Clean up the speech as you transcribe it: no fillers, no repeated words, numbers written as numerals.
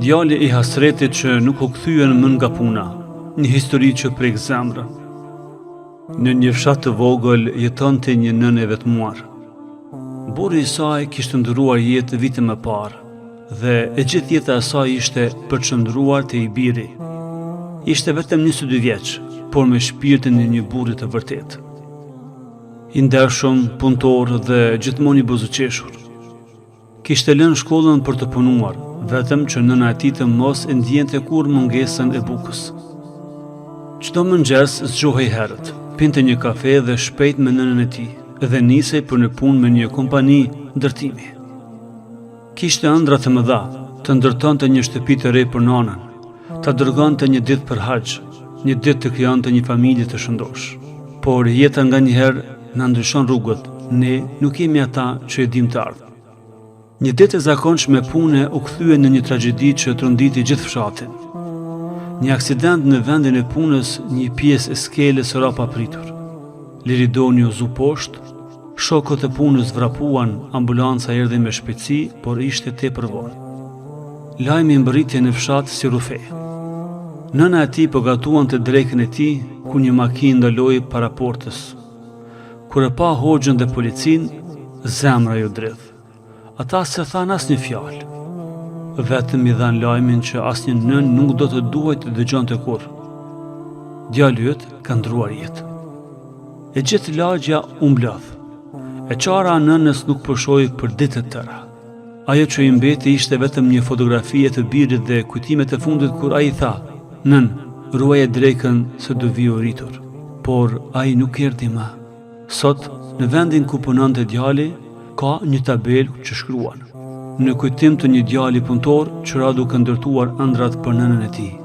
Djali I hasretit që nuk u kthyen më nga puna, një histori që prek zemrën. Në një fshat të vogël jetonte një nënë e vetmuar. Burri I saj kishte ndëruar jetë vite më parë dhe e gjithë jeta e saj ishte përçëndruar te I biri. Ishte vetëm 22 vjeç, por me shpirtin e një burri të vërtetë. I ndershëm, punëtor dhe gjithmonë I buzuqeshur. Kishte lënë shkollën për të punuar, vetëm që nëna e tij të mos e ndjente kur mungesën e bukës. Çdo mëngjes zgjohej herët, pinte një kafe dhe shpejt me nënën e tij dhe nisej për në punë me një kompani ndërtimi. Kishte ëndra të mëdha, të ndërtonte një shtëpi të re për nanën, ta dërgonte një ditë për haxh, një ditë të krijonte një familje të shëndosh. Por jeta nganjëherë na ndryshon rrugët, ne nuk jemi ata që e dim të ardhmen. Një ditë e zakonshme pune u kthye në një tragjedi që tronditi gjithë fshatin. Një aksident në vendin e punës, një pjesë e skelës ra pa pritur. Liridoni u zu poshtë, shokët e punës vrapuan, ambulanca erdhi me shpejtësi, por ishte tepër vonë. Lajmi mbërritje në fshat si rufe. Nëna e tij po gatuan të drekën e tij ku një makinë ndaloi para portës. Kur e pa hoxhën dhe policinë, zemra ju dredh. Ata se than asnjë fjalë. Vetëm I dhan lajmin që asnjë nën nuk do të duhet të dëgjonte kurrë. Djali yt ka ndruar jetë. E gjithë lagja u mblodh. E çara nënës nuk pushoi për ditë të tëra. Ajo që I mbeti ishte vetëm një fotografi e të birit dhe kujtimet e fundit kur ai tha: "Nën, ruaje drekën se do vi rritur." Por ai nuk erdhi më. Sot, në vendin ku punonte djali, ka një tabelë që shkruan: "Në kujtim të një djali punëtor që ra duke ndërtuar ëndrat për nënën e tij."